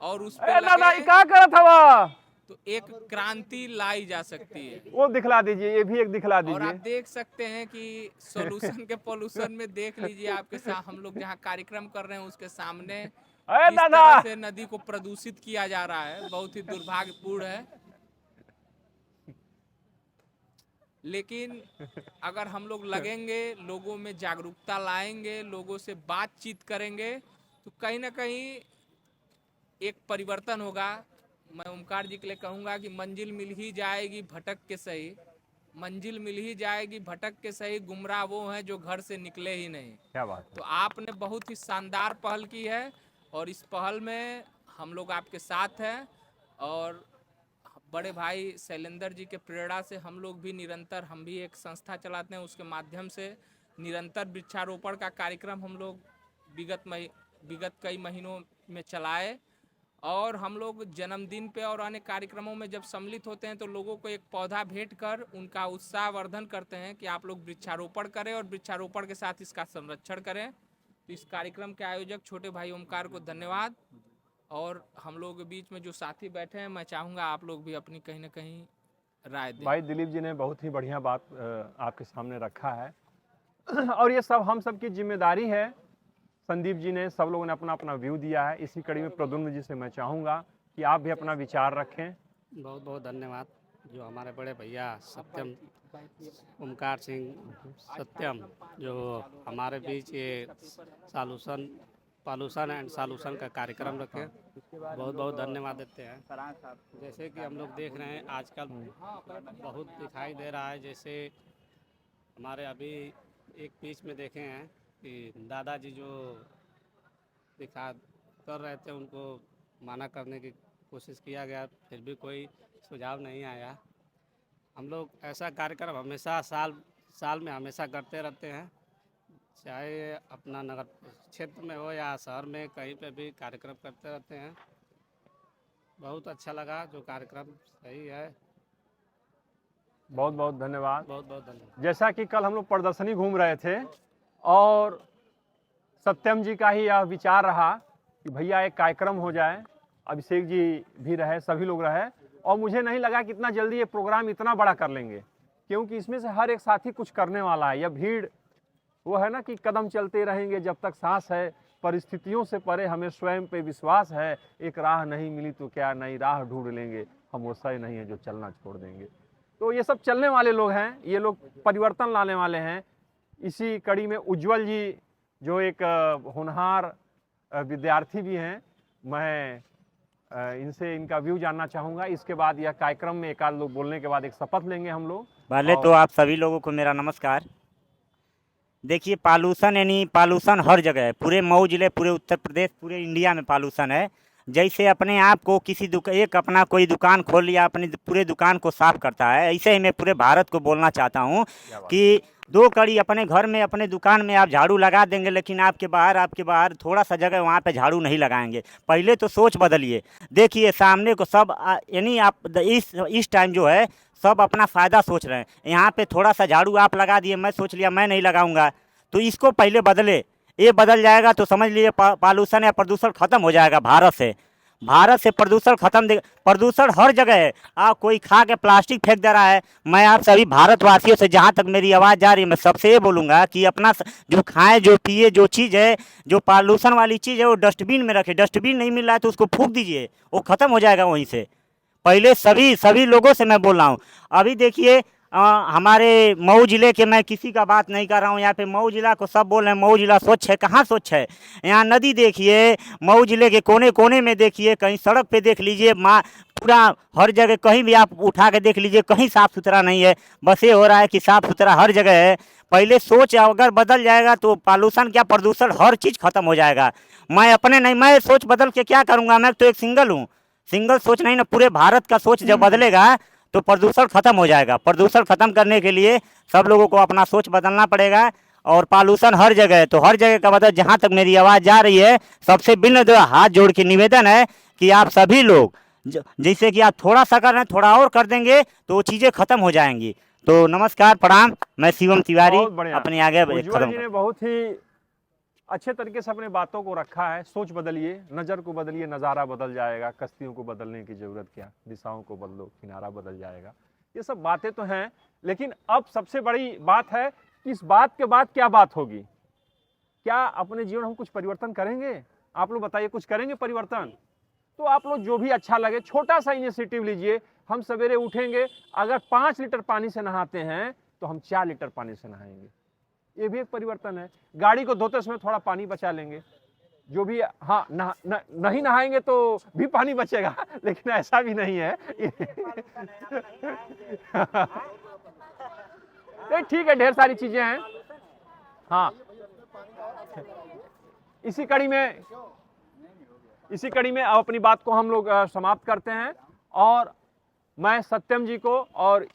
और उस पे लगे, क्या करत हवा तो एक क्रांति लाई जा सकती है। वो दिखला दीजिए, ये भी एक दिखला और आप दीजिए। देख सकते हैं कि सोल्यूशन के पोल्यूशन में देख लीजिए, आपके साथ हम लोग जहाँ कार्यक्रम कर रहे हैं उसके सामने किस तरह से नदी को प्रदूषित किया जा रहा है, बहुत ही दुर्भाग्यपूर्ण है। लेकिन अगर हम लोग लगेंगे, लोगों में जागरूकता लाएंगे, लोगों से बातचीत करेंगे, तो कहीं ना कहीं एक परिवर्तन होगा। मैं ओमकार जी के लिए कहूँगा कि मंजिल मिल ही जाएगी भटक के सही, मंजिल मिल ही जाएगी भटक के सही, गुमराह वो हैं जो घर से निकले ही नहीं। क्या बात है। तो आपने बहुत ही शानदार पहल की है और इस पहल में हम लोग आपके साथ हैं। और बड़े भाई शैलेंद्र जी के प्रेरणा से हम लोग भी निरंतर, हम भी एक संस्था चलाते हैं, उसके माध्यम से निरंतर वृक्षारोपण का कार्यक्रम हम लोग विगत कई महीनों में चलाए। और हम लोग जन्मदिन पे और अन्य कार्यक्रमों में जब सम्मिलित होते हैं तो लोगों को एक पौधा भेंट कर उनका उत्साहवर्धन करते हैं कि आप लोग वृक्षारोपण करें और वृक्षारोपण के साथ इसका संरक्षण करें। तो इस कार्यक्रम के आयोजक छोटे भाई ओमकार को धन्यवाद। और हम लोग के बीच में जो साथी बैठे हैं, मैं चाहूँगा आप लोग भी अपनी कहीं ना कहीं राय दें। भाई दिलीप जी ने बहुत ही बढ़िया बात आपके सामने रखा है और ये सब हम सब की जिम्मेदारी है। संदीप जी ने, सब लोगों ने अपना अपना व्यू दिया है। इसी कड़ी में प्रद्युम्न जी से मैं चाहूँगा कि आप भी अपना विचार रखें। बहुत बहुत धन्यवाद जो हमारे बड़े भैया सत्यम ओमकार सिंह सत्यम जो हमारे बीच ये पॉल्यूशन एंड सॉल्यूशन का कार्यक्रम रखे, बहुत बहुत धन्यवाद देते हैं। जैसे कि हम लोग देख रहे हैं आजकल बहुत दिखाई दे रहा है, जैसे हमारे अभी एक बीच में देखे हैं कि दादाजी जो दिखा कर रहे थे उनको माना करने की कोशिश किया गया, फिर भी कोई सुझाव नहीं आया। हम लोग ऐसा कार्यक्रम हमेशा साल में हमेशा करते रहते हैं, चाहे अपना नगर क्षेत्र में हो या शहर में, कहीं पे भी कार्यक्रम करते रहते हैं। बहुत अच्छा लगा जो कार्यक्रम, सही है। बहुत बहुत धन्यवाद। बहुत बहुत धन्यवाद। जैसा कि कल हम लोग प्रदर्शनी घूम रहे थे और सत्यम जी का ही यह विचार रहा कि भैया एक कार्यक्रम हो जाए, अभिषेक जी भी रहे, सभी लोग रहे, और मुझे नहीं लगा कि इतना जल्दी ये प्रोग्राम इतना बड़ा कर लेंगे, क्योंकि इसमें से हर एक साथी कुछ करने वाला है। यह भीड़ वो है ना कि कदम चलते रहेंगे जब तक सांस है, परिस्थितियों से परे हमें स्वयं पे विश्वास है। एक राह नहीं मिली तो क्या नई राह ढूंढ लेंगे, हम वो सही नहीं है जो चलना छोड़ देंगे। तो ये सब चलने वाले लोग हैं, ये लोग परिवर्तन लाने वाले हैं। इसी कड़ी में उज्जवल जी जो एक होनहार विद्यार्थी भी हैं, मैं इनसे इनका व्यू जानना चाहूँगा। इसके बाद यह कार्यक्रम में एक आध लोग बोलने के बाद एक शपथ लेंगे हम लोग। पहले तो आप सभी लोगों को मेरा नमस्कार। देखिए पालूशन यानी पालूशन हर जगह है, पूरे मऊ जिले, पूरे उत्तर प्रदेश, पूरे इंडिया में पालूशन है। जैसे अपने आप को किसी एक अपना कोई दुकान खोल लिया, अपनी पूरे दुकान को साफ करता है, ऐसे ही मैं पूरे भारत को बोलना चाहता हूँ कि 2 कड़ी अपने घर में, अपने दुकान में आप झाड़ू लगा देंगे, लेकिन आपके बाहर थोड़ा सा जगह वहाँ पे झाड़ू नहीं लगाएंगे। पहले तो सोच बदलिए। देखिए सामने को सब यानी आप इस टाइम जो है सब अपना फ़ायदा सोच रहे हैं। यहाँ पे थोड़ा सा झाड़ू आप लगा दिए, मैं सोच लिया मैं नहीं लगाऊंगा, तो इसको पहले बदले। ये बदल जाएगा तो समझ लीजिए पालूशन या प्रदूषण खत्म हो जाएगा भारत से प्रदूषण खत्म। प्रदूषण हर जगह है। कोई खा के प्लास्टिक फेंक दे रहा है। मैं आप सभी भारतवासियों से, जहाँ तक मेरी आवाज़ जा रही है, मैं सबसे ये बोलूँगा कि अपना जो खाएं, जो पिए, जो चीज़ है, जो पालूशन वाली चीज़ है, वो डस्टबिन में रखें। डस्टबिन नहीं मिल रहा है तो उसको फूंक दीजिए, वो ख़त्म हो जाएगा वहीं से। पहले सभी लोगों से मैं बोल रहा हूँ। अभी देखिए हमारे मऊ जिले के, मैं किसी का बात नहीं कर रहा हूँ, यहाँ पे मऊ जिला को सब बोल रहे हैं मऊ जिला स्वच्छ है। कहाँ स्वच्छ है? यहाँ नदी देखिए, मऊ जिले के कोने कोने में देखिए, कहीं सड़क पे देख लीजिए, पूरा हर जगह कहीं भी आप उठा के देख लीजिए, कहीं साफ़ सुथरा नहीं है। बस ये हो रहा है कि साफ़ सुथरा हर जगह है। पहले सोच अगर बदल जाएगा तो पालूशन क्या, प्रदूषण हर चीज़ खत्म हो जाएगा। मैं सोच बदल के क्या करूँगा? मैं तो एक सिंगल हूँ। सिंगल सोच नहीं ना, पूरे भारत का सोच जब बदलेगा तो प्रदूषण खत्म हो जाएगा। प्रदूषण खत्म करने के लिए सब लोगों को अपना सोच बदलना पड़ेगा। और पालूशन हर जगह है, तो हर जगह का मतलब, जहाँ तक मेरी आवाज़ जा रही है, सबसे विनम्र हाथ जोड़ के निवेदन है कि आप सभी लोग जैसे कि आप थोड़ा सा कर रहे हैं, थोड़ा और कर देंगे तो वो चीज़ें खत्म हो जाएंगी। तो नमस्कार, प्रणाम। मैं शिवम तिवारी अपने आगे उज्ज्वल जी ने बहुत ही अच्छे तरीके से अपने बातों को रखा है। सोच बदलिए, नज़र को बदलिए, नज़ारा बदल जाएगा। कश्तियों को बदलने की ज़रूरत क्या, दिशाओं को बदलो, किनारा बदल जाएगा। ये सब बातें तो हैं, लेकिन अब सबसे बड़ी बात है कि इस बात के बाद क्या बात होगी। क्या अपने जीवन में हम कुछ परिवर्तन करेंगे? आप लोग बताइए, कुछ करेंगे परिवर्तन? तो आप लोग जो भी अच्छा लगे, छोटा सा इनिशिएटिव लीजिए। हम सवेरे उठेंगे, अगर 5 लीटर पानी से नहाते हैं तो हम 4 लीटर पानी से नहाएंगे। ये भी एक परिवर्तन है। गाड़ी को धोते समय थोड़ा पानी बचा लेंगे। जो भी नहीं नहाएंगे तो भी पानी बचेगा, लेकिन ऐसा भी नहीं है। ठीक है, ढेर सारी चीजें हैं। हाँ, इसी कड़ी में अब अपनी बात को हम लोग समाप्त करते हैं। और मैं सत्यम जी को और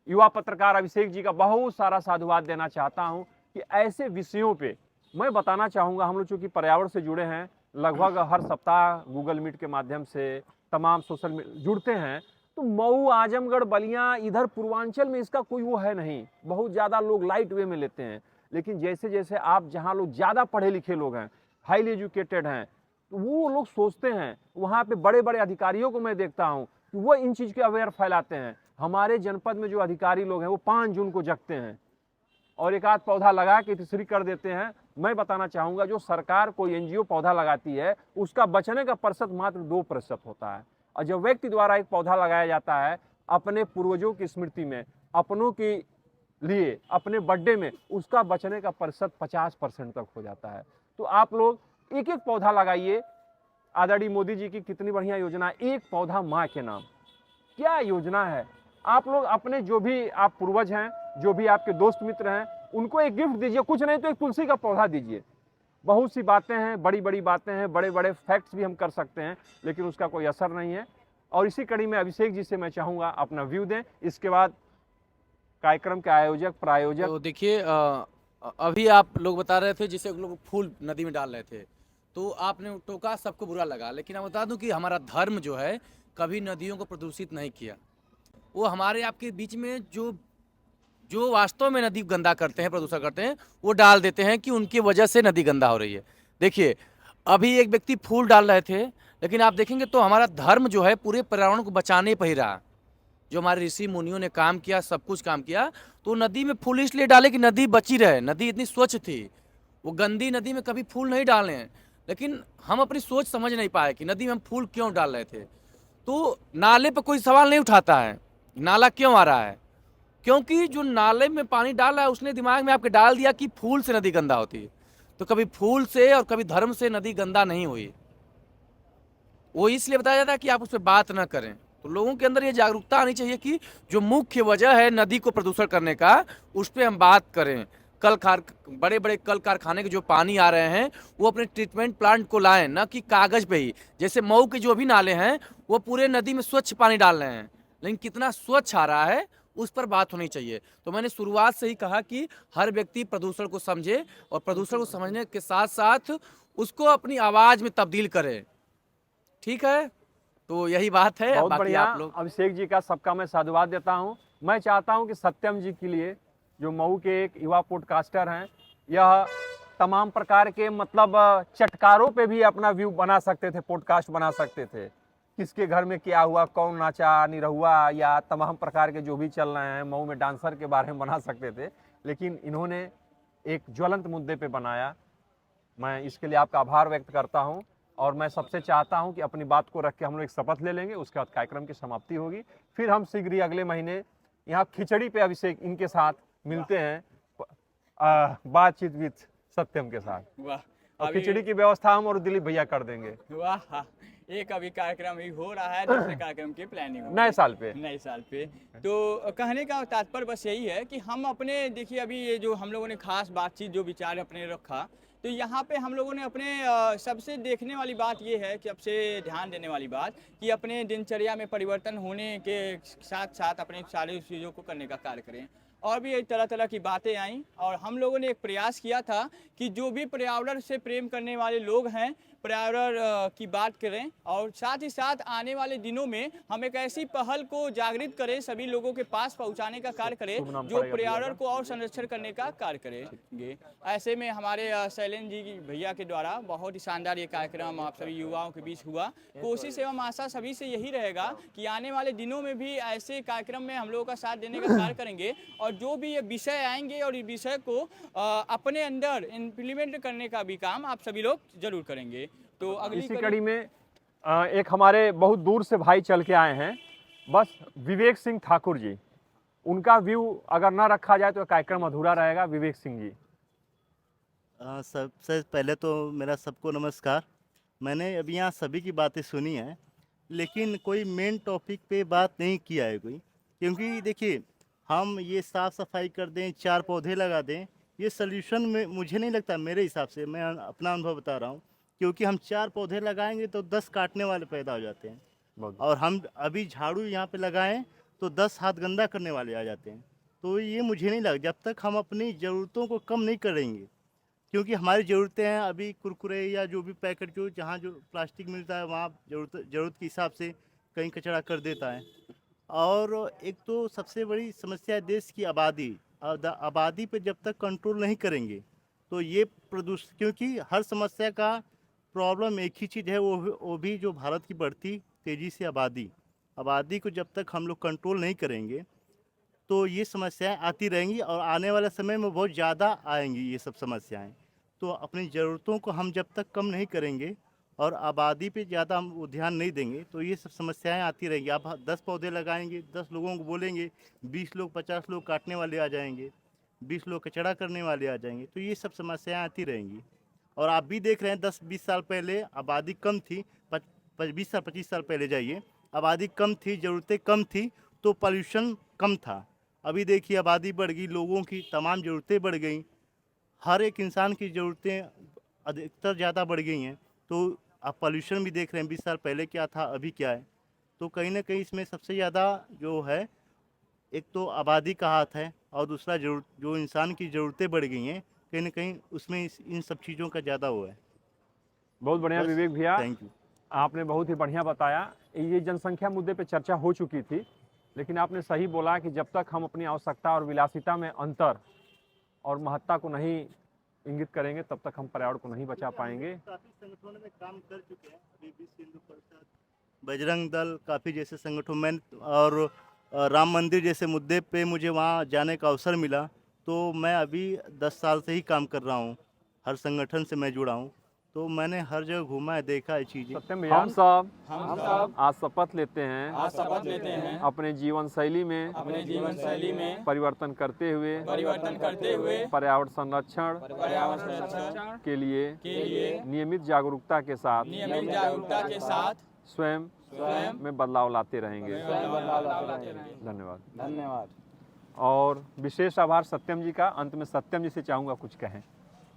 युवा पत्रकार अभिषेक जी का बहुत सारा साधुवाद देना चाहता हूं कि ऐसे विषयों पे मैं बताना चाहूँगा। हम लोग चूँकि पर्यावरण से जुड़े हैं, लगभग हर सप्ताह गूगल मीट के माध्यम से तमाम सोशल मीडिया जुड़ते हैं, तो मऊ, आजमगढ़, बलिया, इधर पूर्वांचल में इसका कोई वो है नहीं। बहुत ज़्यादा लोग लाइट वे में लेते हैं। लेकिन जैसे जैसे आप, जहाँ लोग ज़्यादा पढ़े लिखे लोग हैं, हाईली एजुकेटेड हैं, तो वो लोग सोचते हैं। वहाँ पे बड़े बड़े अधिकारियों को मैं देखता हूँ कि वो इन चीज़ के अवेयर फैलाते हैं। हमारे जनपद में जो अधिकारी लोग हैं वो 5 जून को जगते हैं और एक आध पौधा लगा के तीसरी कर देते हैं। मैं बताना चाहूँगा, जो सरकार कोई एनजीओ पौधा लगाती है उसका बचने का प्रतिशत मात्र 2% होता है। और जब व्यक्ति द्वारा एक पौधा लगाया जाता है अपने पूर्वजों की स्मृति में, अपनों के लिए, अपने बर्थडे में, उसका बचने का प्रतिशत 50% तक हो जाता है। तो आप लोग एक एक पौधा लगाइए। आदरणीय मोदी जी की कितनी बढ़िया योजना, एक पौधा माँ के नाम, क्या योजना है। आप लोग अपने जो भी आप पूर्वज हैं, जो भी आपके दोस्त मित्र हैं, उनको एक गिफ्ट दीजिए। कुछ नहीं तो एक तुलसी का पौधा दीजिए। बहुत सी बातें हैं, बड़ी बड़ी बातें हैं, बड़े बड़े फैक्ट्स भी हम कर सकते हैं, लेकिन उसका कोई असर नहीं है। और इसी कड़ी में अभिषेक जी से मैं चाहूँगा अपना व्यू दें। इसके बाद कार्यक्रम के आयोजक, प्रायोजक। तो देखिए, अभी आप लोग बता रहे थे जिसे लोग फूल नदी में डाल रहे थे, तो आपने टोका, सबको बुरा लगा। लेकिन मैं बता दूं कि हमारा धर्म जो है कभी नदियों को प्रदूषित नहीं किया। वो हमारे आपके बीच में जो वास्तव में नदी गंदा करते हैं, प्रदूषण करते हैं, वो डाल देते हैं कि उनकी वजह से नदी गंदा हो रही है। देखिए, अभी एक व्यक्ति फूल डाल रहे थे, लेकिन आप देखेंगे तो हमारा धर्म जो है पूरे पर्यावरण को बचाने पर ही रहा। जो हमारे ऋषि मुनियों ने काम किया, सब कुछ काम किया, तो नदी में फूल इसलिए डाले कि नदी बची रहे। नदी इतनी स्वच्छ थी, वो गंदी नदी में कभी फूल नहीं डाले हैं। लेकिन हम अपनी सोच समझ नहीं पाए कि नदी में हम फूल क्यों डाल रहे थे। तो नाले पर कोई सवाल नहीं उठाता है, नाला क्यों आ रहा है? क्योंकि जो नाले में पानी डाल रहा है उसने दिमाग में आपके डाल दिया कि फूल से नदी गंदा होती है। तो कभी फूल से और कभी धर्म से नदी गंदा नहीं हुई। वो इसलिए बताया जाता है कि आप उस पर बात ना करें। तो लोगों के अंदर ये जागरूकता आनी चाहिए कि जो मुख्य वजह है नदी को प्रदूषण करने का, उस पर हम बात करें। बड़े बड़े कल कारखाने के जो पानी आ रहे हैं वो अपने ट्रीटमेंट प्लांट को लाएं, ना कि कागज़ पे ही। जैसे मऊ के जो भी नाले हैं वो पूरे नदी में स्वच्छ पानी डाल रहे हैं, लेकिन कितना स्वच्छ आ रहा है उस पर बात होनी चाहिए। तो मैंने शुरुआत से ही कहा कि हर व्यक्ति प्रदूषण को समझे और प्रदूषण को समझने के साथ साथ उसको अपनी आवाज़ में तब्दील करे। ठीक है, तो यही बात है। बहुत बाकी बढ़िया। आप लोग अभिषेक जी का सबका मैं साधुवाद देता हूं। मैं चाहता हूं कि सत्यम जी के लिए, जो मऊ के एक युवा पॉडकास्टर हैं, यह तमाम प्रकार के मतलब चटकारों पे भी अपना व्यू बना सकते थे, पॉडकास्ट बना सकते थे। किसके घर में क्या हुआ, कौन नाचा, निरहुआ, या तमाम प्रकार के जो भी चल रहे हैं मऊ में डांसर के बारे में बना सकते थे, लेकिन इन्होंने एक ज्वलंत मुद्दे पे बनाया। मैं इसके लिए आपका आभार व्यक्त करता हूं और मैं सबसे चाहता हूं कि अपनी बात को रख के हम लोग एक शपथ ले लेंगे, उसके बाद कार्यक्रम की समाप्ति होगी। फिर हम शीघ्र ही अगले महीने यहाँ खिचड़ी पे अभिषेक इनके साथ मिलते हैं, बातचीत विद सत्यम के साथ। वाह, और खिचड़ी की व्यवस्था हम और दिलीप भैया कर देंगे। वाह, एक अभी कार्यक्रम ही हो रहा है, दूसरे कार्यक्रम की प्लानिंग हो नए साल पे। नए साल पे। तो कहने का तात्पर्य बस यही है कि हम अपने, देखिए अभी ये जो हम लोगों ने खास बातचीत जो विचार अपने रखा, तो यहाँ पे हम लोगों ने अपने सबसे देखने वाली बात ये है कि सबसे ध्यान देने वाली बात कि अपने दिनचर्या में परिवर्तन होने के साथ साथ अपने सारी चीज़ों को करने का कार्य करें। और भी तरह तरह की बातें आईं और हम लोगों ने एक प्रयास किया था कि जो भी पर्यावरण से प्रेम करने वाले लोग हैं, पर्यावरण की बात करें और साथ ही साथ आने वाले दिनों में हम एक ऐसी पहल को जागृत करें, सभी लोगों के पास पहुंचाने का कार्य करें जो पर्यावरण को और संरक्षण करने का कार्य करेंगे। ऐसे में हमारे शैलेंद्र जी भैया के द्वारा बहुत ही शानदार ये कार्यक्रम आप सभी युवाओं के बीच हुआ। कोशिश एवं आशा सभी से यही रहेगा कि आने वाले दिनों में भी ऐसे कार्यक्रम में हम लोगों का साथ देने का कार्य करेंगे और जो भी ये विषय आएंगे और इस विषय को अपने अंदर इम्प्लीमेंट करने का भी काम आप सभी लोग जरूर करेंगे। तो अगली इसी कड़ी में एक हमारे बहुत दूर से भाई चल के आए हैं, बस विवेक सिंह ठाकुर जी। उनका व्यू अगर ना रखा जाए तो कार्यक्रम अधूरा रहेगा। विवेक सिंह जी। सबसे पहले तो मेरा सबको नमस्कार। मैंने अभी यहाँ सभी की बातें सुनी हैं, लेकिन कोई मेन टॉपिक पे बात नहीं किया है कोई। क्योंकि देखिए, हम ये साफ़ सफाई कर दें, 4 पौधे लगा दें, ये सल्यूशन में मुझे नहीं लगता। मेरे हिसाब से, मैं अपना अनुभव बता रहा हूँ, क्योंकि हम 4 पौधे लगाएंगे तो 10 काटने वाले पैदा हो जाते हैं, और हम अभी झाड़ू यहाँ पे लगाएं तो 10 हाथ गंदा करने वाले आ जाते हैं। तो ये मुझे नहीं लगता, जब तक हम अपनी ज़रूरतों को कम नहीं करेंगे, क्योंकि हमारी ज़रूरतें हैं अभी कुरकुरे या जो भी पैकेट जो जहाँ जो प्लास्टिक मिलता है वहाँ ज़रूरत के हिसाब से कहीं कचरा कर देता है। और एक तो सबसे बड़ी समस्या है देश की आबादी। आबादी पे जब तक कंट्रोल नहीं करेंगे तो ये प्रदूषण, क्योंकि हर समस्या का प्रॉब्लम एक ही चीज़ है, वो भी जो भारत की बढ़ती तेज़ी से आबादी को जब तक हम लोग कंट्रोल नहीं करेंगे तो ये समस्याएं आती रहेंगी और आने वाले समय में बहुत ज़्यादा आएंगी ये सब समस्याएं। तो अपनी ज़रूरतों को हम जब तक कम नहीं करेंगे और आबादी पे ज़्यादा हम ध्यान नहीं देंगे तो ये सब समस्याएं आती रहेंगी। आप 10 पौधे लगाएंगे, 10 लोगों को बोलेंगे, 20 लोग 50 लोग काटने वाले आ जाएंगे, 20 लोग कचरा करने वाले आ जाएंगे, तो ये सब समस्याएं आती रहेंगी। और आप भी देख रहे हैं 10-20 साल पहले आबादी कम थी, 20-25 साल पहले जाइए, आबादी कम थी, ज़रूरतें कम थी, तो पॉल्यूशन कम था। अभी देखिए आबादी बढ़ गई, लोगों की तमाम ज़रूरतें बढ़ गई, हर एक इंसान की ज़रूरतें अधिकतर ज़्यादा बढ़ गई हैं। तो आप पॉल्यूशन भी देख रहे हैं, 20 साल पहले क्या था अभी क्या है। तो कहीं ना कहीं इसमें सबसे ज़्यादा जो है, एक तो आबादी का हाथ है और दूसरा जो इंसान की ज़रूरतें बढ़ गई हैं, कहीं ना कहीं उसमें इन सब चीज़ों का ज़्यादा हुआ है। बहुत बढ़िया विवेक भैया, थैंक यू। आपने बहुत ही बढ़िया बताया। ये जनसंख्या मुद्दे पे चर्चा हो चुकी थी, लेकिन आपने सही बोला कि जब तक हम अपनी आवश्यकता और विलासिता में अंतर और महत्ता को नहीं इंगित करेंगे तब तक हम पर्यावरण को नहीं बचा पाएंगे। काफ़ी संगठनों में काम कर चुके हैं, अभी विश्व हिंदू परिषद, बजरंग दल, काफ़ी जैसे संगठनों में, और राम मंदिर जैसे मुद्दे पे मुझे वहाँ जाने का अवसर मिला। तो मैं अभी 10 साल से ही काम कर रहा हूँ, हर संगठन से मैं जुड़ा हूँ, तो मैंने हर जगह घूमा है, देखा है चीज़ें। सत्यम भैया, हम सब आज शपथ लेते हैं अपने जीवन शैली में परिवर्तन करते हुए पर्यावरण संरक्षण के लिए नियमित जागरूकता के साथ स्वयं में बदलाव लाते रहेंगे। धन्यवाद। और विशेष आभार सत्यम जी का। अंत में सत्यम जी से चाहूँगा कुछ कहें।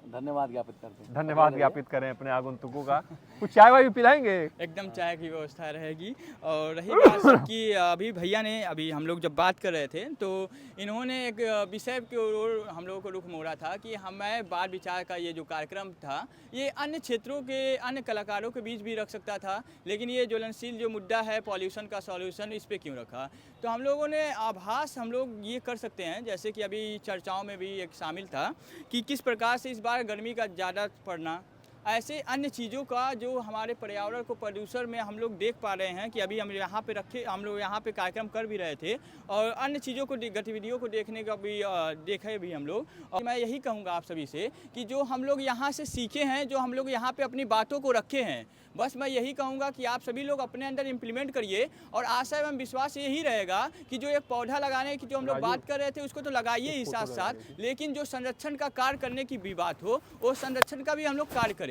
धन्यवाद ज्ञापित करते हैं। धन्यवाद ज्ञापित करें अपने आगंतुकों का। कुछ चाय वाय भी पिलाएंगे? एकदम चाय की व्यवस्था रहेगी। और रही बात सर कि अभी भैया ने, अभी हम लोग जब बात कर रहे थे तो इन्होंने एक विषय की ओर हम लोगों को रुख मोड़ा था कि हमें बाल विचार का ये जो कार्यक्रम था ये अन्य क्षेत्रों के अन्य कलाकारों के बीच भी रख सकता था, लेकिन ये ज्वलनशील जो मुद्दा है पॉल्यूशन का सॉल्यूशन, इस पे क्यों रखा। तो हम लोगों ने आभास हम लोग ये कर सकते हैं, जैसे कि अभी चर्चाओं में भी एक शामिल था कि किस प्रकार से इस बार गर्मी का ज़्यादा पड़ना, ऐसे अन्य चीज़ों का जो हमारे पर्यावरण को प्रदूषण में हम लोग देख पा रहे हैं कि अभी हम यहाँ पे रखे, हम लोग यहाँ पे कार्यक्रम कर भी रहे थे और अन्य चीज़ों को, गतिविधियों को देखने का भी देखे भी हम लोग। और मैं यही कहूँगा आप सभी से कि जो हम लोग यहाँ से सीखे हैं, जो हम लोग यहाँ पे अपनी बातों को रखे हैं, बस मैं यही कहूँगा कि आप सभी लोग अपने अंदर इम्प्लीमेंट करिए। और आशा एवं विश्वास यही रहेगा कि जो एक पौधा लगाने की जो हम लोग बात कर रहे थे उसको तो लगाइए ही साथ साथ, लेकिन जो संरक्षण का कार्य करने की भी बात हो वो संरक्षण का भी हम लोग कार्य करें।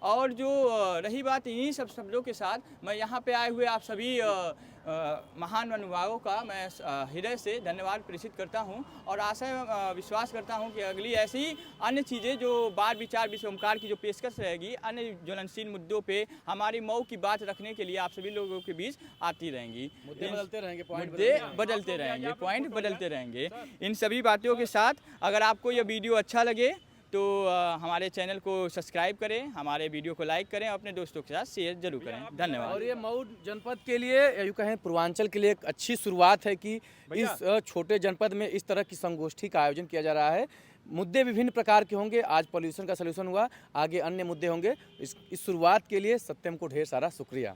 और जो रही बात, इन्हीं सब शब्दों के साथ मैं यहाँ पे आए हुए आप सभी महान अनुभावों का मैं हृदय से धन्यवाद प्रेषित करता हूँ और आशा विश्वास करता हूँ कि अगली ऐसी अन्य चीज़ें जो बाल विचार विश्व ओमकार की जो पेशकश रहेगी अन्य ज्वलनशील मुद्दों पे हमारी मऊ की बात रखने के लिए आप सभी लोगों के बीच आती रहेंगी। मुद्दे बदलते रहेंगे, पॉइंट बदलते रहेंगे। इन सभी बातों के साथ अगर आपको यह वीडियो अच्छा लगे तो हमारे चैनल को सब्सक्राइब करें, हमारे वीडियो को लाइक करें, अपने दोस्तों के साथ शेयर जरूर करें। धन्यवाद। और ये मऊ जनपद के लिए, यूँ कहें पूर्वांचल के लिए एक अच्छी शुरुआत है कि इस छोटे जनपद में इस तरह की संगोष्ठी का आयोजन किया जा रहा है। मुद्दे विभिन्न प्रकार के होंगे, आज पॉल्यूशन का सलूशन हुआ, आगे अन्य मुद्दे होंगे। इस शुरुआत के लिए सत्यम को ढेर सारा शुक्रिया।